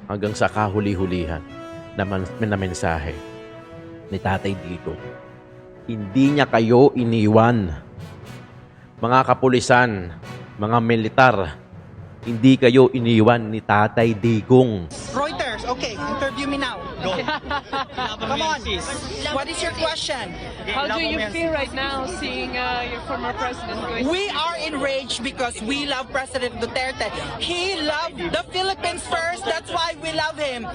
hanggang sa kahuli-hulihan na mensahe ni Tatay Digong. Hindi niya kayo iniwan. Mga kapulisan, mga militar, hindi kayo iniwan ni Tatay Digong. Reuters, okay, interview me now. Go. Come on. What is your question? How do you feel right now seeing your former president going? We are enraged because we love President Duterte. He loved the Philippines first. That's why we love him.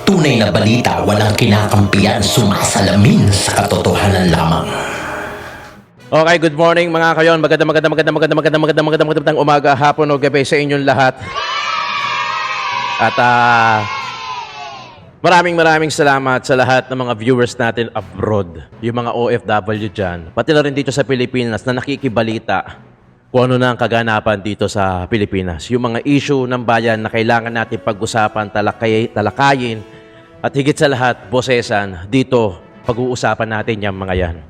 Tunay na balita, walang kinakampiyan, sumasalamin sa katotohanan lamang. Okay, good morning mga kayon. Magandang umaga, hapon o gabi sa inyong lahat. At maraming salamat sa lahat ng mga viewers natin abroad. Yung mga OFW dyan. Pati na rin dito sa Pilipinas na nakikibalita kung ano na ang kaganapan dito sa Pilipinas. Yung mga issue ng bayan na kailangan natin pag-usapan, talakayin, at higit sa lahat, bosesan, dito pag-uusapan natin yung mga yan.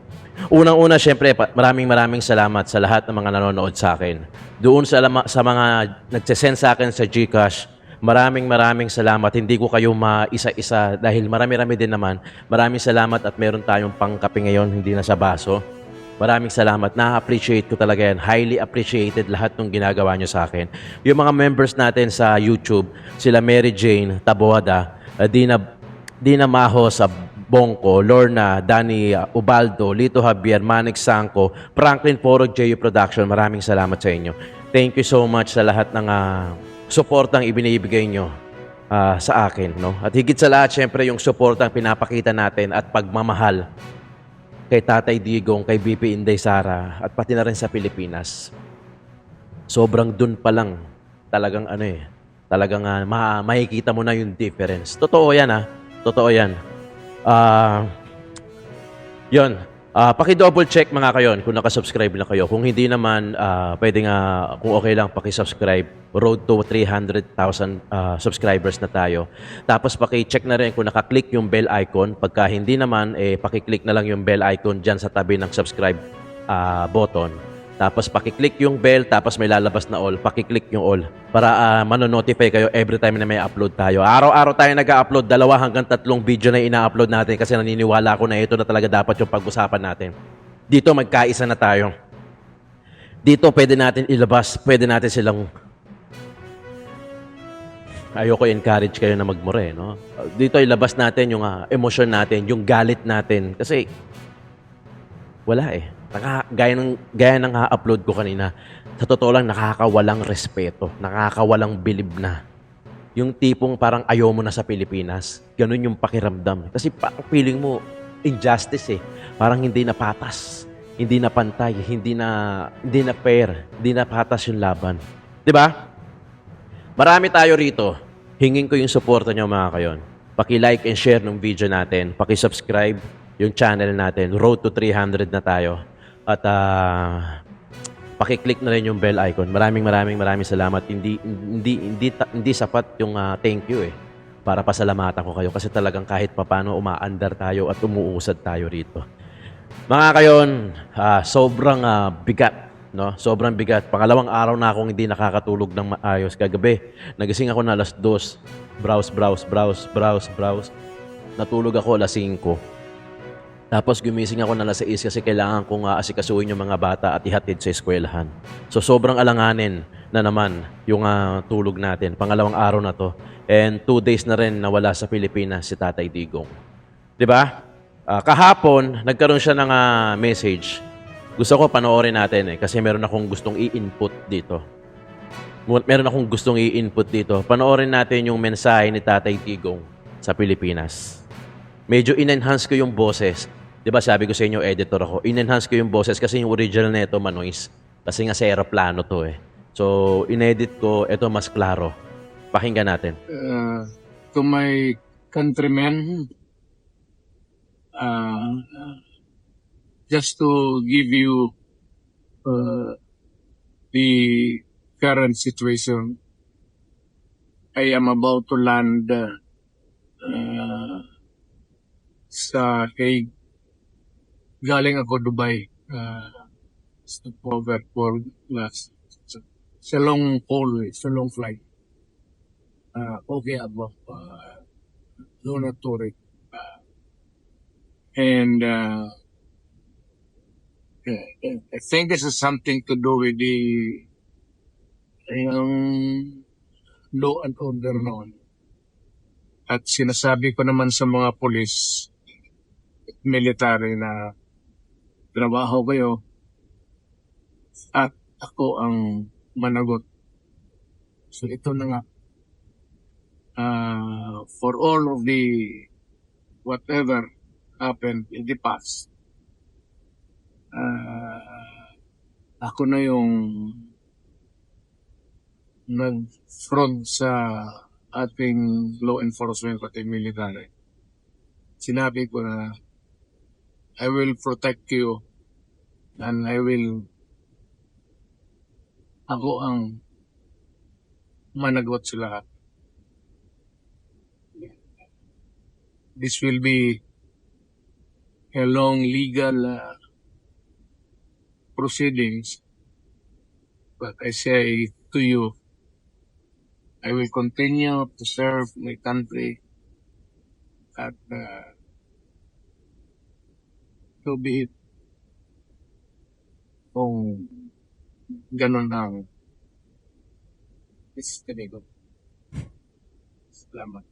Unang-una, syempre, maraming salamat sa lahat ng mga nanonood sa akin. Doon sa mga nagsesend sa akin sa GCash, maraming salamat. Hindi ko kayo maisa-isa dahil marami din naman. Maraming salamat at meron tayong pangkape ngayon, hindi na sa baso. Maraming salamat. Na-appreciate ko talaga yan. Highly appreciated lahat ng ginagawa nyo sa akin. Yung mga members natin sa YouTube, sila Mary Jane Taboada, Dina Maho sa Bongko, Lorna, Danny Ubaldo, Lito Javier, Manik Sangko, Franklin Poro, JU Production. Maraming salamat sa inyo. Thank you so much sa lahat ng suportang ibinibigay nyo sa akin. No? At higit sa lahat, syempre, yung suportang pinapakita natin at pagmamahal kay Tatay Digong, kay BP Inday Sara, at pati na rin sa Pilipinas. Sobrang dun pa lang, talagang talagang makikita mo na yung difference. Totoo yan Totoo yan. Yun. Paki-double check mga kayon kung nakasubscribe na kayo. Kung hindi naman, pwede nga, kung okay lang, paki-subscribe. Road to 300,000 subscribers na tayo. Tapos paki-check na rin kung nakaklik yung bell icon. Pagka hindi naman, paki-click na lang yung bell icon dyan sa tabi ng subscribe button. Tapos paki-click yung bell, tapos may lalabas na all. Paki-click yung all para mano-notify kayo every time na may upload tayo. Araw-araw tayo nag-upload, 2 hanggang 3 video na ina-upload natin kasi naniniwala ako na ito na talaga dapat yung pag-usapan natin. Dito magkaisa na tayo. Dito pwede natin ilabas, pwede natin silang ayoko encourage kayo na magmure, no? Dito ilabas natin yung emosyon natin, yung galit natin kasi wala gaya ng upload ko kanina, sa totoo lang nakakawalang respeto, nakakawalang bilib na. Yung tipong parang ayaw mo na sa Pilipinas. Ganun yung pakiramdam. Kasi parang feeling mo, injustice Parang hindi na patas, hindi na pantay, hindi na fair, hindi na patas yung laban. 'Di ba? Marami tayo rito. Hingin ko yung suporta nyo mga kayon. Paki-like and share ng video natin. Paki-subscribe yung channel natin. Road to 300 na tayo. At paki-click na rin yung bell icon. Maraming salamat. Hindi sapat yung thank you para pasalamatan ko kayo kasi talagang kahit papano umaandar tayo at umuusad tayo rito. Mga kayon, sobrang bigat, no? Sobrang bigat. Pangalawang araw na akong hindi nakakatulog ng maayos. Kagabi, nagising ako na 2:00. Browse. Natulog ako 5:00. Tapos gumising ako na 6 kasi kailangan kong asikasuhin yung mga bata at ihatid sa eskwelahan. So sobrang alanganin na naman yung tulog natin. Pangalawang araw na to. And 2 days na rin nawala sa Pilipinas si Tatay Digong. 'Di ba? Kahapon, nagkaroon siya ng message. Gusto ko panoorin natin kasi meron akong gustong i-input dito. Panoorin natin yung mensahe ni Tatay Digong sa Pilipinas. Medyo in-enhance ko yung boses. Di ba sabi ko sa inyo, editor ako. In-enhance ko yung boses kasi yung original na ito, manoise. Kasi nga sa aeroplano to So, in-edit ko, ito mas klaro. Pakinggan natin. To my countrymen, just to give you the current situation. I am about to land sa Hague. Galing ako Dubai. Stopover for last. Sa long haul, sa long flight. Okay ako. Luna Torre. And I think this is something to do with the law and order noon. At sinasabi ko naman sa mga polis, military na trabaho kayo at ako ang managot. So ito na nga. For all of the whatever happened in the past, ako na yung nag-front sa ating law enforcement pati military. Sinabi ko na I will protect you and ako ang managot sa lahat. This will be a long legal proceedings, but I say to you, I will continue to serve my country at to be it. Kung ganun ang destiny ko. Salamat.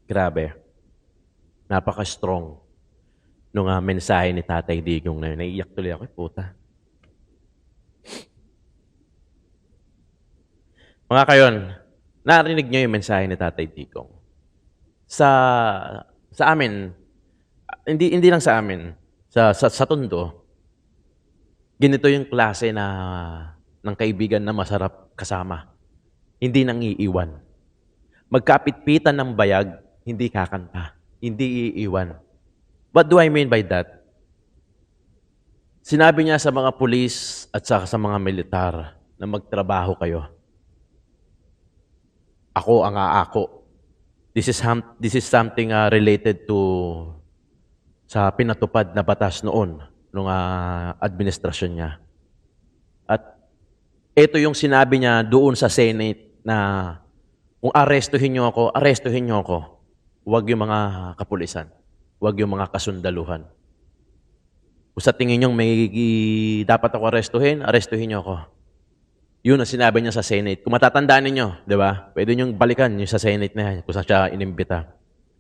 Grabe. Napaka-strong nung mensahe ni Tatay Digong na yun. Naiiyak tuloy ako, puta. Mga kayon, narinig niyo yung mensahe ni Tatay Digong. Sa amin, hindi lang sa amin, sa Tondo, ganito yung klase ng kaibigan na masarap kasama. Hindi nang iiwan. Magkapit-pitan ng bayag, hindi kakanta. Hindi iiwan. What do I mean by that? Sinabi niya sa mga pulis at sa mga militar na magtrabaho kayo. Ako ang aako. This is something related to sa pinatupad na batas noon nung administrasyon niya. At ito yung sinabi niya doon sa Senate na kung arrestuhin niyo ako. Huwag yung mga kapulisan. Huwag yung mga kasundaluhan. Kung sa tingin nyo may dapat ako arrestuhin niyo ako. Yun ang sinabi niya sa Senate. Kung matatandaan ninyo, di ba? Pwede nyo balikan yung sa Senate na yan, kung saan siya inimbita.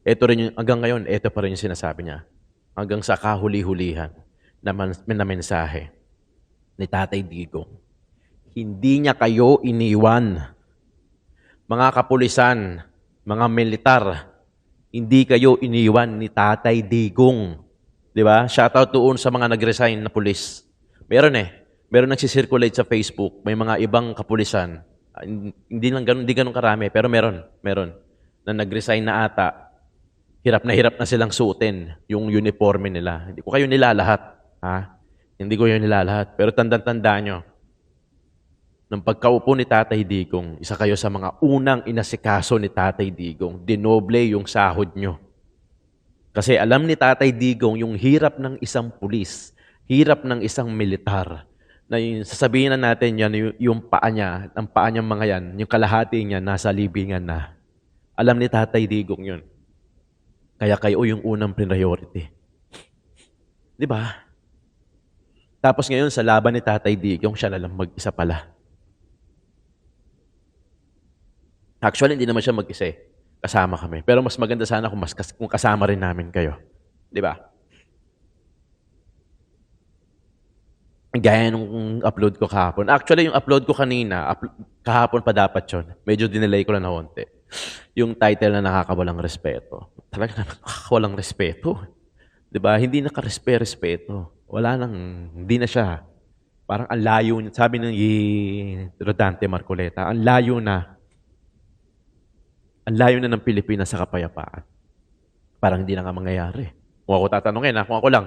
Ito rin yung, hanggang ngayon, ito pa rin yung sinasabi niya. Hanggang sa kahuli-hulihan na mensahe ni Tatay Digong. Hindi niya kayo iniwan. Mga kapulisan, mga militar, hindi kayo iniwan ni Tatay Digong. Di ba? Shoutout doon sa mga nag-resign na pulis. Meron nagsisirculate sa Facebook, may mga ibang kapulisan. Hindi ganun karami, pero meron na nag-resign na ata. Hirap na silang suotin yung uniforme nila. Hindi ko kayo nilalahat, ha? Hindi ko kayo nilalahat. Pero tandaan nyo, nung pagkaupo ni Tatay Digong, isa kayo sa mga unang inasikaso ni Tatay Digong, dinoble yung sahod nyo. Kasi alam ni Tatay Digong yung hirap ng isang pulis, hirap ng isang militar, na yung sasabihin na natin yan, yung paa niya, ang paa niyang mga yan, yung kalahati niya, nasa libingan na. Alam ni Tatay Digong yun. Kaya kayo yung unang priority. Di ba? Tapos ngayon, sa laban ni Tatay Digong, siya na lang mag-isa pala. Actually, hindi naman siya mag-isa eh. Kasama kami. Pero mas maganda sana kung kasama rin namin kayo. Di ba? Gaya nung upload ko kahapon. Actually, yung upload ko kanina, kahapon pa dapat yun. Medyo dinelay ko lang na konti. Yung title na nakakawalang respeto. Talaga naman, nakakawalang respeto. Di ba? Hindi nakarespeto. Wala nang, hindi na siya. Parang ang layo, sabi ng Rodante Marcoleta, ang layo na ng Pilipinas sa kapayapaan. Parang hindi na nga mangyayari. Kung ako tatanungin, kung ako lang,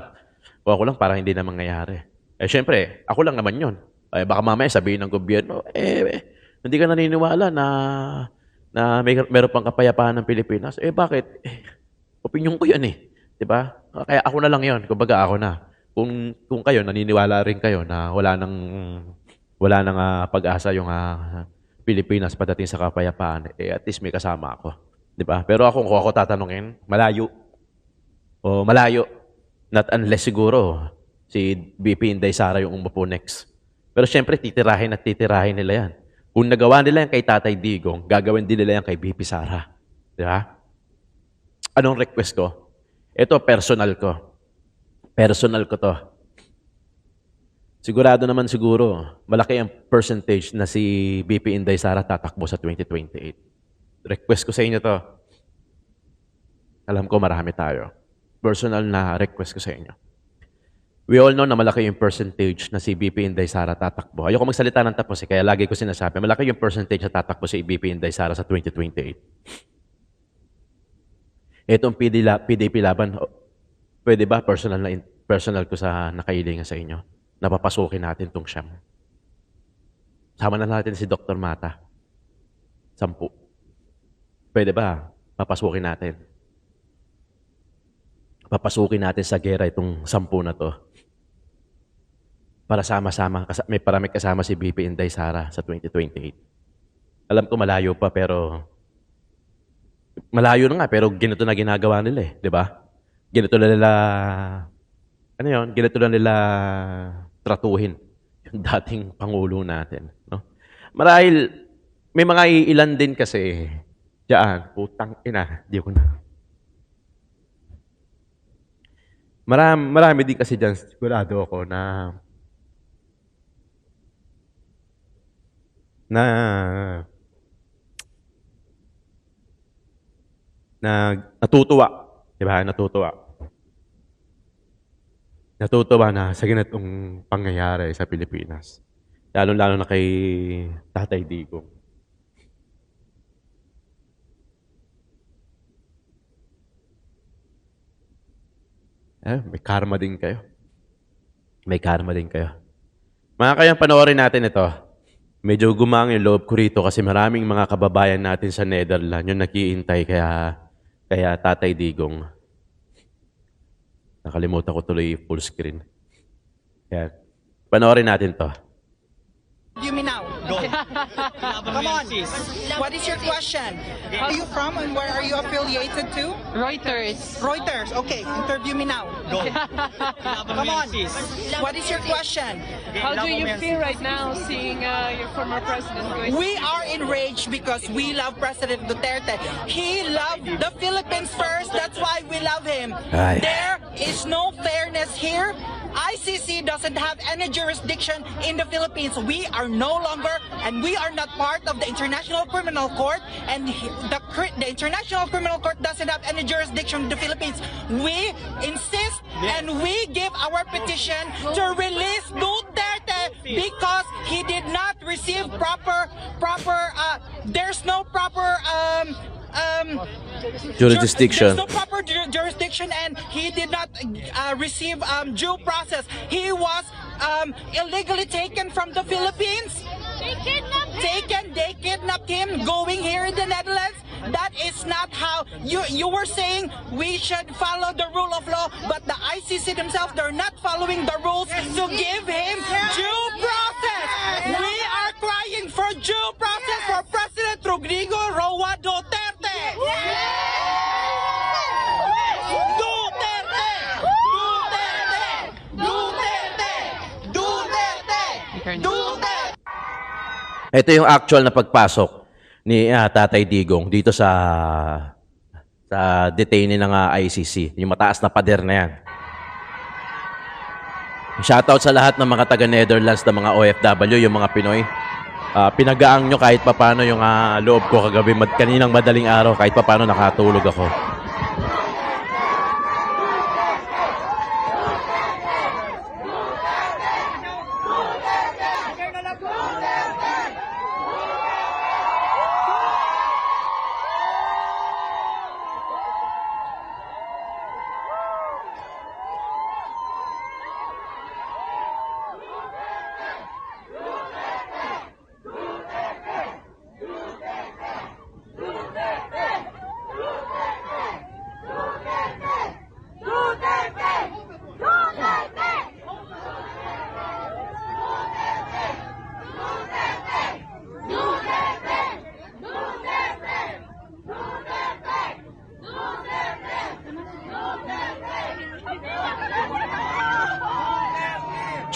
O ako lang parang hindi na mangyayari. Eh syempre, ako lang naman yun. Eh, baka mamaya sabihin ng gobyerno, hindi ka naniniwala na meron pang kapayapaan ng Pilipinas. Eh bakit? Opinyon ko yan eh. 'Di ba? Kaya ako na lang yon. Kumbaga ako na. Kung kayo naniniwala rin kayo na wala nang pag-asa yung Pilipinas pagdating sa kapayapaan, at least may kasama ako. 'Di ba? Pero kung ako tatanungin, malayo. O malayo. Not unless siguro si BP Inday Sara yung umupo next. Pero syempre, titirahin nila yan. Kung nagawa nila yan kay Tatay Digong, gagawin din nila yan kay BP Sara. Di ba? Anong request ko? Ito, personal ko. Personal ko to. Sigurado naman siguro, malaki ang percentage na si BP Inday Sara tatakbo sa 2028. Request ko sa inyo to. Alam ko marami tayo. Personal na request ko sa inyo. We all know na malaki yung percentage na si BP Inday Sara tatakbo. Ayoko magsalita ng tapos kaya lagi ko sinasabi, malaki yung percentage na tatakbo si BP Inday Sara sa 2028. Itong PDP laban, pwede ba personal ko sa nakailingan sa inyo? Napapasukin natin tong siyam. Sama na natin si Dr. Mata. 10. Pwede ba? Papasukin natin. Papasukin natin sa gera itong 10 na to. Para sama-sama, may kasama si BP Inday Sara sa 2028. Alam ko malayo pa pero malayo na nga pero ganito na ginagawa nila eh, 'di ba? Ganito na nila Ganito na nila tratuhin yung dating pangulo natin, no? Marahil may mga ilan din kasi diyan, putang ina, di ko na. Marami din kasi diyan sigurado ako na natutuwa, 'di ba? Natutuwa na sa ganitong pangyayari sa Pilipinas. Lalo-lalo na kay Tatay Digong. May karma din kayo. May karma din kayo. Mga kayang panoorin natin ito. Medyo gumang yung loob ko rito kasi maraming mga kababayan natin sa Netherlands yung nakiintay kaya Tatay Digong. Nakalimutan ko tuloy full screen. Kaya, panoorin natin to. You me now. Go. Come on. What is your question? Where are you from and where are you affiliated to? Reuters. Reuters. Okay, interview me now. Go. Come on. What is your question? How do you feel right now seeing your former president going? We are enraged because we love President Duterte. He loved the Philippines first. That's why we love him. Ay. There is no fairness here. ICC doesn't have any jurisdiction in the Philippines. We are no longer, and we are not part of the International Criminal Court, and the International Criminal Court doesn't have any jurisdiction in the Philippines. We insist and we give our petition to release Duterte because he did not receive there's no proper Jurisdiction. There's no proper jurisdiction, and he did not receive due process. He was illegally taken from the Philippines. They kidnapped him going here in the Netherlands. That is not how you were saying we should follow the rule of law, but the ICC themselves, they're not following the rules to give him due process. We are crying for due process for President Rodrigo Roa Duterte. Ito yung actual na pagpasok ni Tatay Digong dito sa detainee ng ICC. Yung mataas na pader na yan. Shoutout sa lahat ng mga taga-Netherlands na mga OFW, yung mga Pinoy. Pinagaang nyo kahit papano yung loob ko kagabi, kaninang madaling araw, kahit papano nakatulog ako.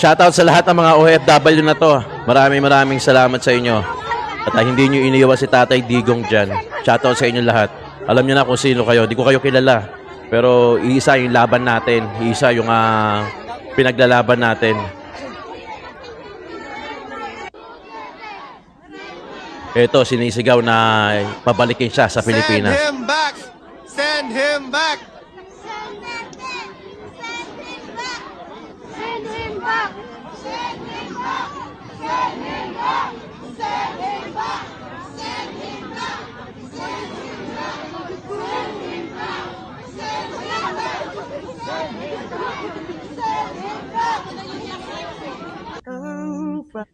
Shoutout sa lahat ng mga OFW na to. Maraming salamat sa inyo. At hindi nyo iniiwan si Tatay Digong dyan. Shoutout sa inyo lahat. Alam nyo na kung sino kayo. Di ko kayo kilala. Pero iisa yung laban natin. Iisa yung pinaglalaban natin. Ito, sinisigaw na pabalikin siya sa Pilipinas. Send him back! Send him back!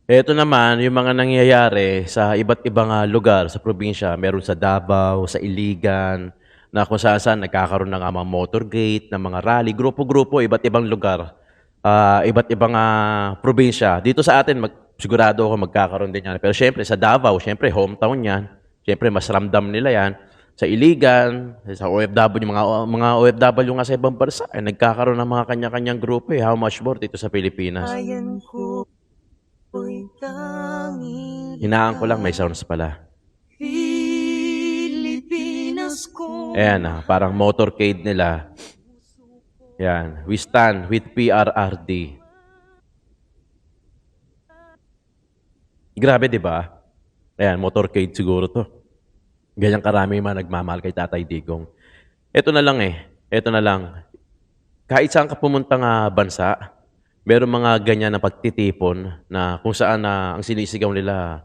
Ito naman, yung mga nangyayari sa iba't ibang lugar sa probinsya. Meron sa Davao, sa Iligan, na kung saan nagkakaroon ng mga motorgate, ng mga rally, grupo-grupo, iba't ibang lugar, iba't ibang probinsya. Dito sa atin, sigurado ako magkakaroon din yan. Pero syempre, sa Davao, syempre, hometown yan. Syempre, mas ramdam nila yan. Sa Iligan, sa OFW, mga OFW nga sa ibang bansa, nagkakaroon ng mga kanya-kanyang grupo. How much more dito sa Pilipinas? Hinaan ko lang, may sounds pala. Ayan parang motorcade nila. Yan, we stand with PRRD. Grabe, di ba? Ayan, motorcade siguro to. Ganyang karami man nagmamahal kay Tatay Digong. Ito na lang Ito na lang. Kahit saan ka pumuntang bansa, meron mga ganyan na pagtitipon na kung saan ang sinisigaw nila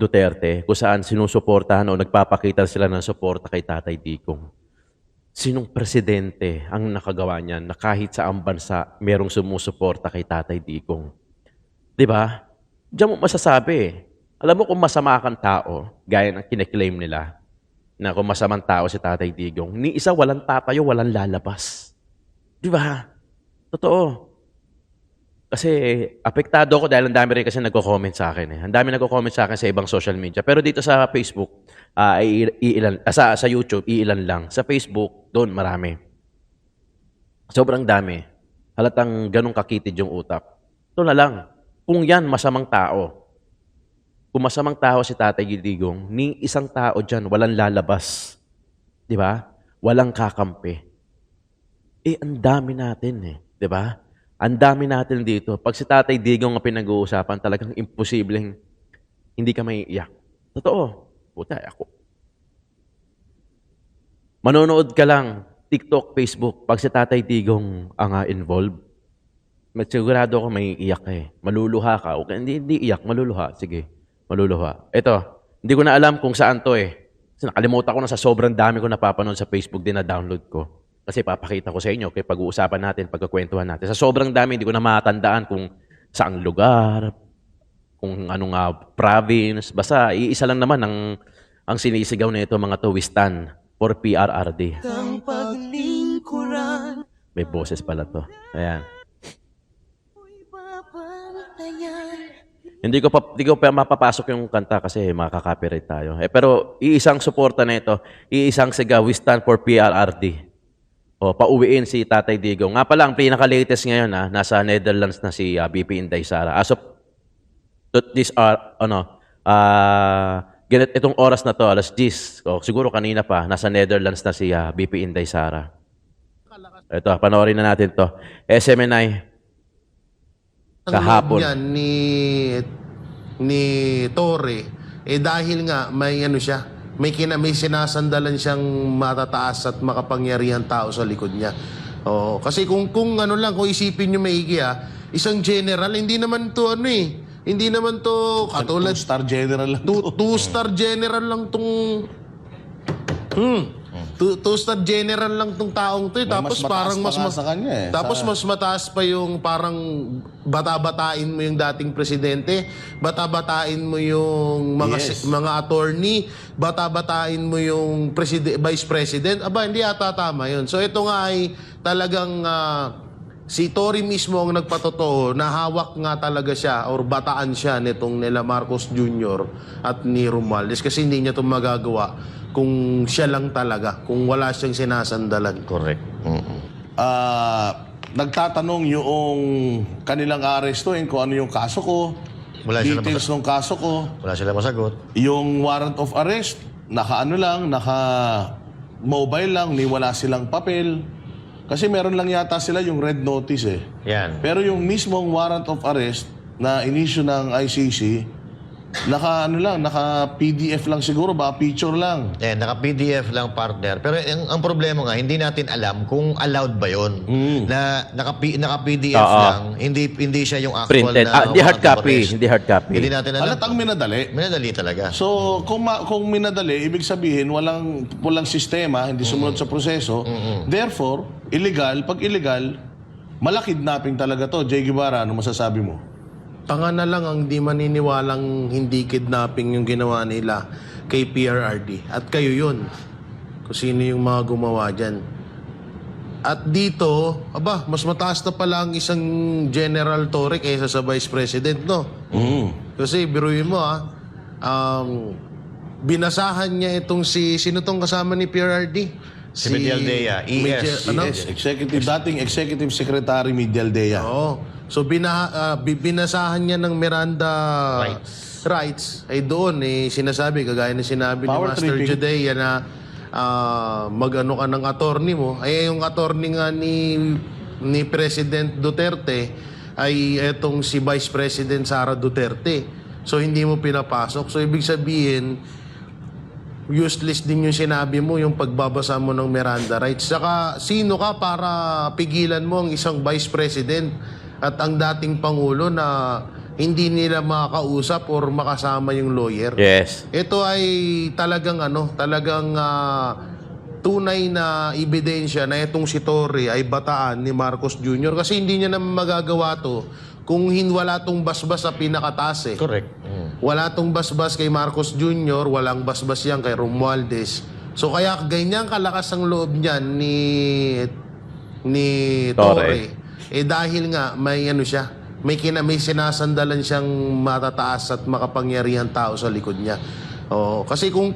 Duterte, kung saan sinusuportahan o nagpapakita sila ng suporta kay Tatay Digong. Sinong presidente ang nakagawa niyan na kahit sa ang bansa merong sumusuporta kay Tatay Digong? Di ba? Diyan mo masasabi. Alam mo kung masama kang tao, gaya ng kiniklaim nila, na kung masamang tao si Tatay Digong, ni isa walang tatayo, walang lalabas. Di ba? Totoo. Kasi apektado ako dahil ang dami rin kasi nagko-comment sa akin. Ang dami nagko-comment sa akin sa ibang social media. Pero dito sa Facebook, sa YouTube, iilan lang. Sa Facebook, doon marami. Sobrang dami. Halatang ganun kakitid yung utak. Ito na lang. Kung yan, masamang tao. Kung masamang tao si Tatay Digong, ni isang tao dyan, walang lalabas. Di ba? Walang kakampi. Ang dami natin Di ba? Ang dami natin dito. Pag si Tatay Digong ang pinag-uusapan, talagang imposibleng hindi ka maiiyak. Totoo. Puta, ako. Manonood ka lang, TikTok, Facebook, pag si Tatay Digong ang involved, sigurado ako maiiyak Maluluha ka. Okay, hindi iyak, maluluha. Sige, maluluha. Ito, hindi ko na alam kung saan to Kasi nakalimutan ko na sa sobrang dami ko napapanood sa Facebook din na download ko. Kasi papakita ko sa inyo kaya pag-uusapan natin, pagkakwentuhan natin. Sa sobrang dami, hindi ko na matandaan kung saang lugar, kung anong province. Basta iisa lang naman ang sinisigaw na ito mga to, we stand for PRRD. May boses pala to. Ayan. Hindi ko pa mapapasok yung kanta kasi makaka-copyright tayo. Pero iisang suporta na ito, iisang sigaw, we stand for PRRD. Pauwiin si Tatay Digong. Nga pala, ang pinaka-latest ngayon, nasa Netherlands na si BP Inday Sara. As of itong oras na to, alas 10, siguro kanina pa, nasa Netherlands na si BP Inday Sara. Ito, panoorin na natin to. SMNI, kahapon. Yan ni Torre, dahil nga may siya, may sinasandalan siyang matataas at makapangyarihan tao sa likod niya. Kasi kung kung isipin niyo maigi isang general, hindi naman to hindi naman to katulad Two-star general lang. Two-star general lang tong Two-star general lang tong taong to tapos mas parang mataas pa nga sa kanya tapos mas mataas pa yung parang bata-batain mo yung dating presidente, bata-batain mo yung mga attorney, bata-batain mo yung vice president. Hindi ata tama yun. So ito nga ay talagang si Tory mismo ang nagpatotoo na hawak nga talaga siya or bataan siya nitong nila Marcos Jr. at ni Romualdez kasi hindi niya ito magagawa kung siya lang talaga, kung wala siyang sinasandalan. Correct. nagtatanong yung kanilang arestuin kung ano yung kaso ko, Wala silang details ng kaso ko, Wala sila masagot. yung warrant of arrest, naka-mobile lang, ni wala silang papel. Kasi meron lang yata sila yung red notice eh. Yan. Pero yung mismong warrant of arrest na in-issue ng ICC, naka-PDF lang siguro, ba picture lang. Naka-PDF lang, partner. Pero ang problema nga, hindi natin alam kung allowed ba yun. Na naka-PDF lang, hindi siya yung actual Printed. na... Hindi hard warrant of copy. arrest. Hindi hard copy. Hindi natin alam. Halatang minadali. Minadali talaga. So, kung minadali, ibig sabihin, walang sistema, hindi sumunod sa proseso. Therefore, illegal. Pag illegal, malakidnapping talaga to. Jay Guevara, ano masasabi mo? Tanga na lang ang di maniniwalang hindi kidnapping yung ginawa nila kay PRRD. At kayo yun. Kung sino yung mga gumawa dyan. At dito, mas mataas na pala ang isang General Torre kaysa sa Vice President, no? Kasi biruin mo, binasahan niya itong sino tong kasama ni PRRD? Si Medialdea, ES. Dating Executive Secretary Medialdea. Oo. So binasahan niya ng Miranda rights ay doon sinasabi kagaya na sinabi Power ni Master tripping. Judea na mag-ano ka ng attorney mo ay yung attorney nga ni President Duterte ay etong si Vice President Sara Duterte. So hindi mo pinapasok. So ibig sabihin useless din yung sinabi mo, yung pagbabasa mo ng Miranda rights. Saka, sino ka para pigilan mo ang isang Vice President at ang dating Pangulo na hindi nila makakausap or makasama yung lawyer? Yes. Ito ay talagang tunay na ebidensya na itong si Torre ay bataan ni Marcos Jr. Kasi hindi niya naman magagawa to kung wala tong basbas sa pinakataas eh. Correct. Wala tong basbas kay Marcos Jr., walang basbas yan kay Romualdez. So kaya ganyan kalakas ang loob niyan ni Torre. Dahil nga may siya, may sinasandalan siyang matataas at makapangyarihan tao sa likod niya. Kasi kung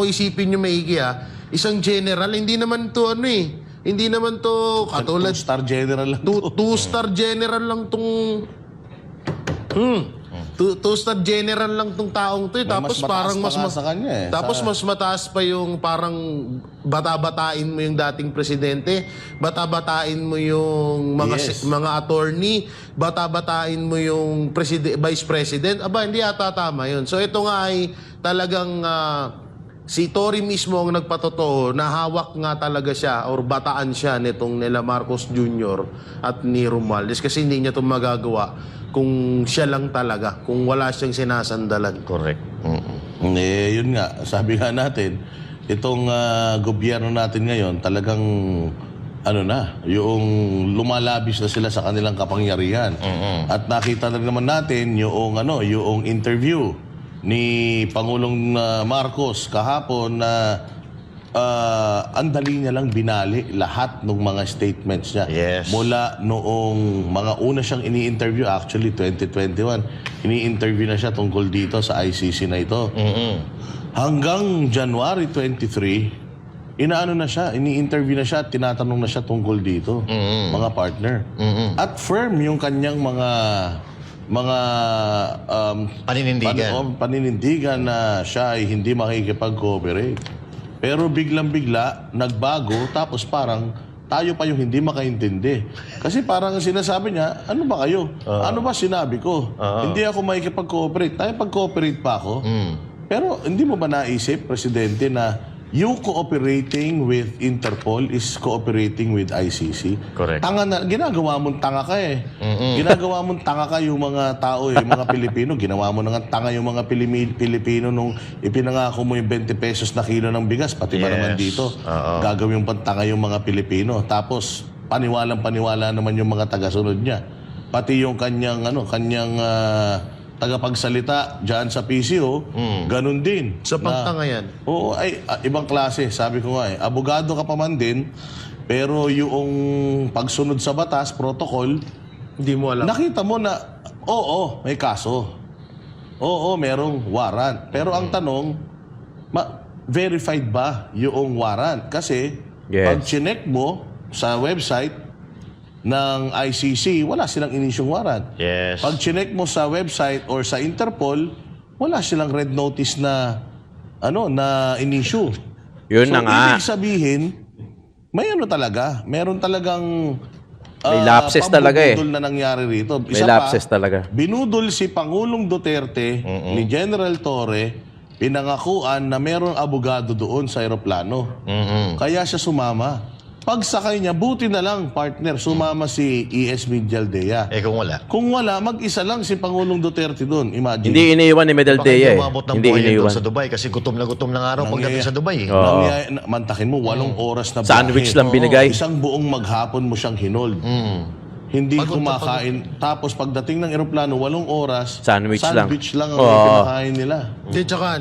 isipin niyo maigi isang general, hindi naman to hindi naman to katulad Two-star general lang. Two-star general lang tong Two-star general lang tong taong to. Tapos mas parang mataas pa nga sa kanya eh. Tapos mas mataas pa yung parang bata-batain mo yung dating presidente, bata-batain mo yung mga attorney, bata-batain mo yung vice president. Hindi ata tama yun. So ito nga ay talagang si Torre mismo ang nagpatotoo na hawak nga talaga siya or bataan siya nitong nila Marcos Jr. at ni Romualdez kasi hindi niya ito magagawa kung siya lang talaga, kung wala siyang sinasandalan. Correct. Yun nga, sabi nga natin, itong gobyerno natin ngayon, talagang yung lumalabis na sila sa kanilang kapangyarihan. At nakita na naman natin yung interview ni Pangulong Marcos kahapon na ang dali niya lang binali lahat ng mga statements niya. Yes. Mula noong mga una siyang ini-interview, actually 2021, ini-interview na siya tungkol dito sa ICC na ito. Hanggang January 23, ini-interview na siya at tinatanong na siya tungkol dito, mga partner. At firm yung kanyang mga paninindigan na siya ay hindi makikipag-cooperate. Pero biglang-bigla, nagbago, tapos parang tayo pa yung hindi makaintindi. Kasi parang sinasabi niya, ano ba kayo? Ano ba sinabi ko? Hindi ako makikipag-cooperate. Tayo pag-cooperate pa ako. Pero hindi mo ba naisip, Presidente, na you cooperating with Interpol is cooperating with ICC? Correct. Ginagawa mong tanga ka eh. Ginagawa mong tanga ka yung mga tao yung mga Pilipino. Ginawa mo na nga tanga yung mga Pilipino nung ipinangako mo yung 20 pesos na kilo ng bigas. Pati ba naman dito? Gagawin pang tanga yung mga Pilipino. Tapos, paniwalang-paniwala naman yung mga tagasunod niya. Pati yung kanyang tagapagsalita dyan sa PCO, ganun din. Sa pagtanga yan. Oo, ibang klase. Sabi ko nga abogado ka pa man din, pero yung pagsunod sa batas, protocol, Hindi mo alam. nakita mo na, may kaso. Merong warrant. Pero ang tanong, verified ba yung warrant? Kasi, Yes. pag chinek mo sa website ng ICC, wala silang inisyong warrant. Yes. Pag chinek mo sa website or sa Interpol, wala silang red notice na na in-issue. Yun na nga. Ibig sabihin, may talaga, meron talagang May lapses talaga eh. pambubudol na nangyari rito. May lapses talaga. Binudol si Pangulong Duterte ni General Torre, pinangakuan na merong abogado doon sa eroplano. Kaya siya sumama. Pagsakay niya, buti na lang, partner, sumama si E.S. Medialdea. Kung wala. Kung wala, mag-isa lang si Pangulong Duterte doon. Imagine. Hindi iniiwan ni Baka Medialdea hindi eh. umabot ng Hindi buhay iniiwan. doon sa Dubai kasi gutom ng araw pagdating sa Dubai. Oo. Mantakin mo, 8 oras na Sandwich biyahe. lang binigay. Isang buong maghapon mo siyang hinold. Hindi kumakain. Tapos pagdating ng eroplano, 8 oras, Sandwich lang. lang ang Oo. pinakain nila. Di tsaka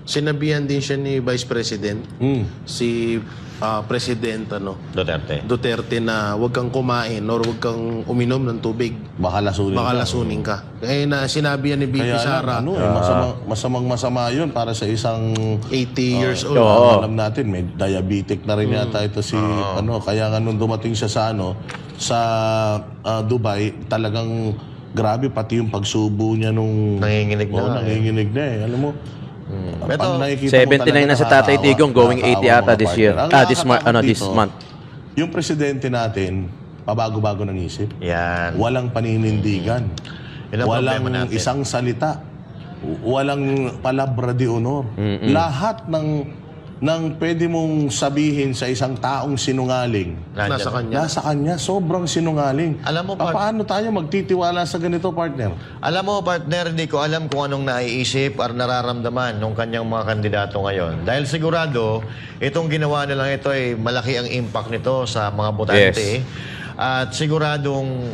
sinabihan din siya ni Vice President, si President Duterte na huwag kang kumain or huwag kang uminom ng tubig. Baka lasunin Baka ka. lasunin ka. Kaya na sinabi yan ni BP Kaya Sara, masama yun para sa isang 80 years old. Oo. alam natin, may diabetic na rin yata ito si kaya nga nung dumating siya sa Dubai, talagang grabe pati yung pagsubo niya nung Nanginginig na. nanginginig na eh. Alam mo? Pero, pag nakikita mo 79 talaga, na si Tatay nakakaawa. Digong, going 80 Nakakaawa ata mga this year. partner. Ang This nakakatakot month. Yung presidente natin, pabago-bago ng isip. yan. Walang paninindigan. Yun ang Walang problema natin. isang salita. Walang palabra de honor. Lahat ng pwede mong sabihin sa isang taong sinungaling, Nandyan. Nasa kanya. nasa kanya, sobrang sinungaling. Alam mo, Paano tayo magtitiwala sa ganito, partner? Alam mo, partner, hindi ko alam kung anong naiisip or nararamdaman ng kanyang mga kandidato ngayon. Dahil sigurado, itong ginawa nilang ito ay malaki ang impact nito sa mga botante. Yes. At siguradong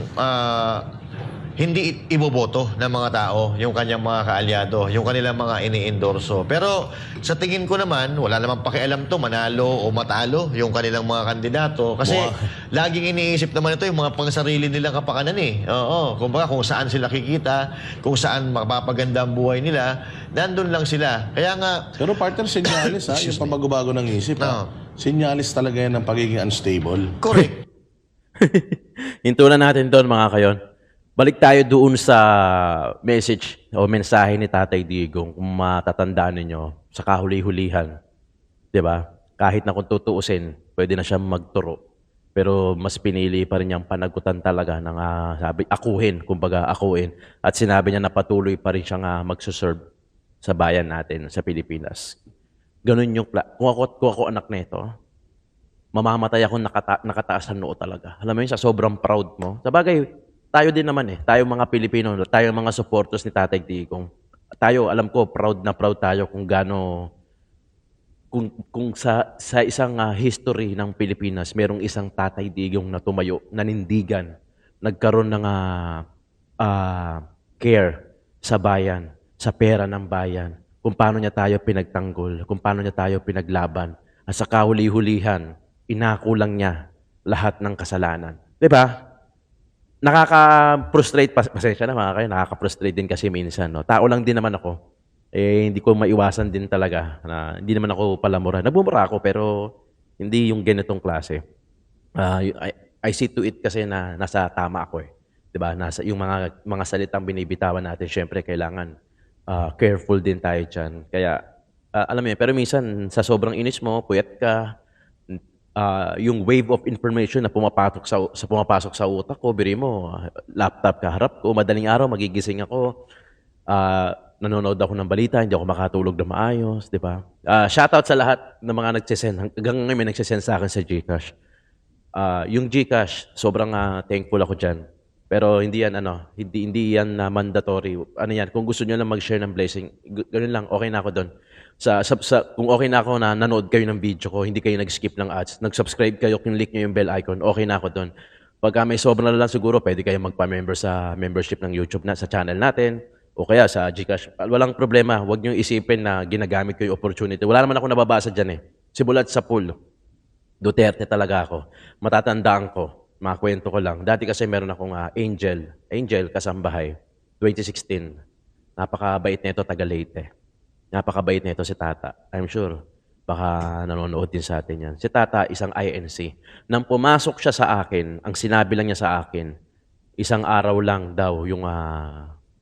hindi iboboto ng mga tao, yung kanyang mga kaalyado, yung kanilang mga ini-endorso. Pero sa tingin ko naman, wala namang pakialam to, manalo o matalo yung kanilang mga kandidato. Kasi laging iniisip naman ito yung mga pangsarili nilang kapakanan eh. Oo, kumbaga kung saan sila kikita, kung saan mapapaganda ang buhay nila, nandun lang sila. Kaya nga, Pero partner, sinyalis yung pabago-bago ng isip. No. Sinyalis talaga yan ng pagiging unstable. correct. Hinto na natin doon mga kayon. Balik tayo doon sa message o mensahe ni Tatay Digong kung matatandaan ninyo sa kahuli-hulihan. 'Di ba? Kahit na kung tutuusin, pwede na siyang magturo. Pero mas pinili pa rin niyang panagutan talaga ng akuhin, kumbaga akuhin. At sinabi niya na patuloy pa rin siyang magsuserve sa bayan natin, sa Pilipinas. Ganun yung kung ako anak nito, mamamatay ako nakataas ang noo talaga. Alam mo yun, sa sobrang proud mo. Sabagay, tayo din naman tayo mga Pilipino, tayo mga supporters ni Tatay Digong. Tayo, alam ko, proud na proud tayo kung gaano, kung sa isang history ng Pilipinas, merong isang Tatay Digong na tumayo, nanindigan, nagkaroon ng care sa bayan, sa pera ng bayan, kung paano niya tayo pinagtanggol, kung paano niya tayo pinaglaban, at sa kahuli-hulihan, inakulang niya lahat ng kasalanan. Diba? Nakaka-frustrate, pasensya na mga kayo, nakaka-frustrate din kasi minsan. No? Tao lang din naman ako. Hindi ko maiwasan din talaga na hindi naman ako palamura. Nagmumura ako pero hindi yung ganitong klase. I see to it kasi na nasa tama ako eh. 'Di ba? Nasa yung mga salitang binibitawan natin, syempre kailangan careful din tayo diyan. Kaya alam mo yun, pero minsan sa sobrang inis mo, puyat ka, yung wave of information na pumapasok sa utak ko, biri mo, laptop kaharap ko, madaling araw magigising ako, nanonood ako ng balita, hindi ako makatulog na maayos, di ba? Shoutout sa lahat ng mga nagsisend, hanggang ngayon may nagsisend sa akin sa GCash. Yung GCash, sobrang thankful ako dyan. Pero hindi yan hindi yan mandatory. Ano yan, kung gusto niyo lang mag-share ng blessing, ganoon lang, okay na ako doon. Kung okay na ako na nanood kayo ng video ko, hindi kayo nag-skip ng ads, nag-subscribe kayo, click niyo yung bell icon, okay na ako doon. Pagka may sobra na lang siguro, pwede kayo magpa-member sa membership ng YouTube sa channel natin, o kaya sa GCash. Walang problema, huwag niyo isipin na ginagamit ko yung opportunity. Wala naman ako nababasa dyan Simulat sa pool, Duterte talaga ako. Matatandaan ko, mga kwento ko lang. Dati kasi meron akong Angel Kasambahay, 2016. Napakabait nito, taga Leyte. Napakabait nito si Tata. I'm sure, Baka nanonood din sa atin yan. Si Tata, isang INC. Nang pumasok siya sa akin, ang sinabi lang niya sa akin, isang araw lang daw yung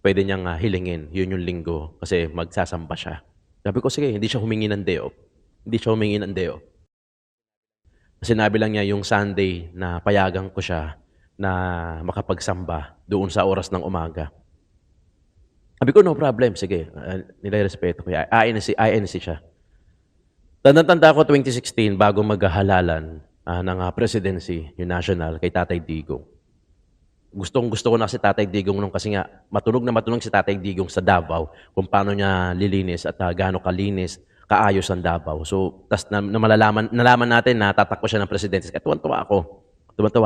pwede niyang hilingin. Yun yung linggo. Kasi magsasamba siya. Sabi ko, sige, hindi siya humingi ng day off. Hindi siya humingi ng day off. Sinabi lang niya yung Sunday na payagan ko siya na makapagsamba doon sa oras ng umaga. Sabi ko, no problem. Sige, nilay-respeto ko. INC siya. Tanda-tanda ko 2016, bago maghahalalan ng presidency, yung national, kay Tatay Digong. Gusto ko na si Tatay Digong nung kasi nga matunog si Tatay Digong sa Davao kung paano niya lilinis at gaano kalinis, kaayos ang Davao. So, tas nalaman natin na tatakbo siya ng presidency. Kaya tuwan-tuwa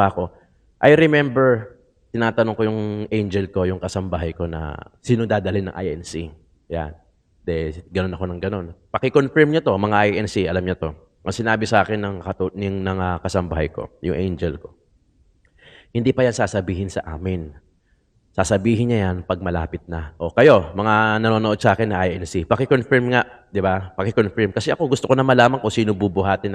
ako. I remember, tinatanong ko yung angel ko, yung kasambahay ko na sino dadalhin ng INC. Yan. Ganun ako ng ganun. Paki-confirm niyo to, mga INC, alam niyo to. Ang sinabi sa akin ng kasambahay ko, yung angel ko, hindi pa yan sasabihin sa amin. Sasabihin niya yan pag malapit na. O kayo, mga nanonood sa akin na INC, paki-confirm nga, di ba? Paki-confirm. Kasi ako gusto ko na malaman kung sino bubuhatin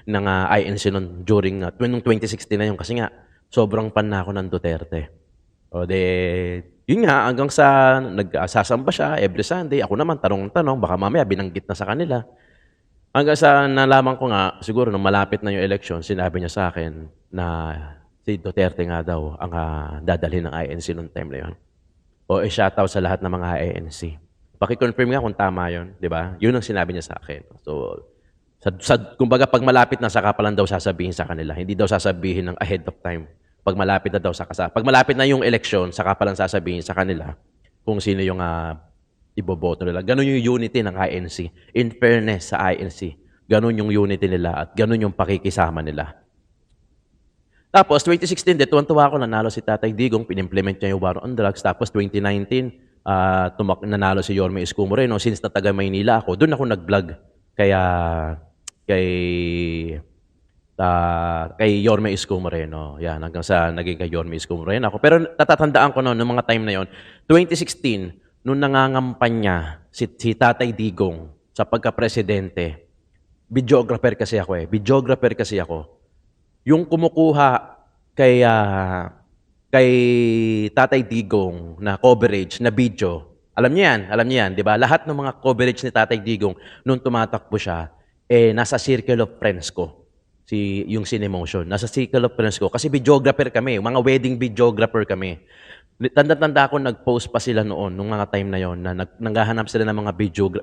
ng INC nun during, nung 2016 na yun. Kasi nga, sobrang pan na ako ng Duterte. O yun nga, hanggang sa nagsasamba siya every Sunday. Ako naman, tanong-tanong, baka mamaya binanggit na sa kanila. Hanggang sa nalaman ko nga, siguro nung malapit na yung election, sinabi niya sa akin na si Duterte nga daw ang dadalhin ng INC noong time na yun. O shoutout sa lahat ng mga INC. Paki-confirm nga kung tama yun, di ba? Yun ang sinabi niya sa akin. So, kumbaga pag malapit na, saka pa lang daw sasabihin sa kanila. Hindi daw sasabihin ng ahead of time. Pag malapit na daw pag malapit na yung election, saka pa lang sasabihin sa kanila kung sino yung iboboto nila. Ganun yung unity ng INC. In fairness sa INC, ganun yung unity nila at ganun yung pakikisama nila. Tapos, 2016, tuwan-tuwa ako, nanalo si Tatay Digong, pinimplement niya yung war on drugs. Tapos, 2019, nanalo si Yorme Isko Moreno. Since na taga Maynila ako, doon ako nag-vlog kay Yorme Isko Moreno. Yan, hanggang sa naging kay Yorme Isko Moreno ako. Pero natatandaan ko noong mga time na yon, 2016, nung nangangampanya si Tatay Digong sa pagka-presidente, videographer kasi ako. Yung kumukuha kay Tatay Digong na coverage, na video, alam niyo yan, di ba? Lahat ng mga coverage ni Tatay Digong nung tumatakbo siya, nasa circle of friends ko. Yung Cinemotion, nasa circle of friends ko. Kasi videographer kami, mga wedding videographer kami. Tanda-tanda ako, nag-post pa sila noon, nung mga time na yon, na nanghahanap sila ng mga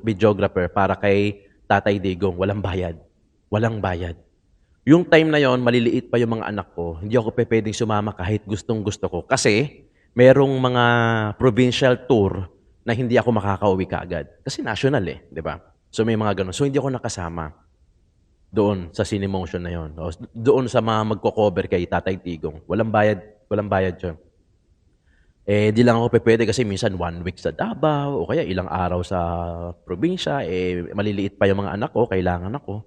videographer para kay Tatay Digong. Walang bayad. Yung time na yon, maliliit pa yung mga anak ko. Hindi ako pwedeng sumama kahit gustong-gusto ko. Kasi merong mga provincial tour na hindi ako makakauwi kaagad. Kasi national di ba? So may mga ganun. So hindi ako nakasama doon sa Cinemotion na yon. Doon sa mga magko-cover kay Tatay Digong. Walang bayad yun. Di lang ako pwede kasi minsan 1 week sa Davao o kaya ilang araw sa probinsya. Maliliit pa yung mga anak ko, kailangan ako.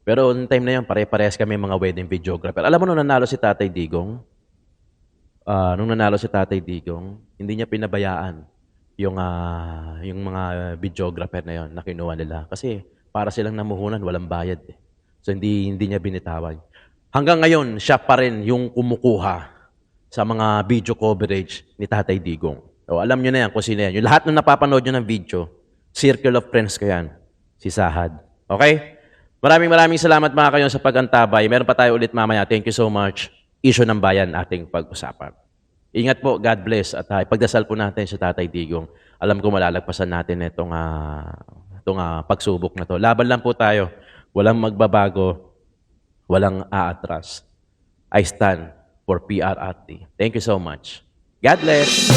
Pero noong time na yun, pare-parehas kami mga wedding videographer. Alam mo nung nanalo si Tatay Digong, hindi niya pinabayaan yung mga videographer na yon na kinuha nila. Kasi para silang namuhunan, walang bayad. So hindi niya binitawan. Hanggang ngayon, siya pa rin yung kumukuha sa mga video coverage ni Tatay Digong. O, alam niyo na yan kung sino yan. Yung lahat ng napapanood niyo ng video, circle of friends ko yan. Si Sahad. Okay? Maraming salamat mga kayon sa pag-antabay. Meron pa tayo ulit mamaya. Thank you so much. Issue ng bayan ating pag-usapan. Ingat po. God bless. At ipagdasal po natin sa Tatay Digong. Alam ko malalagpasan natin itong pagsubok na to. Laban lang po tayo. Walang magbabago. Walang aatras. I stand for PRRT. Thank you so much. God bless.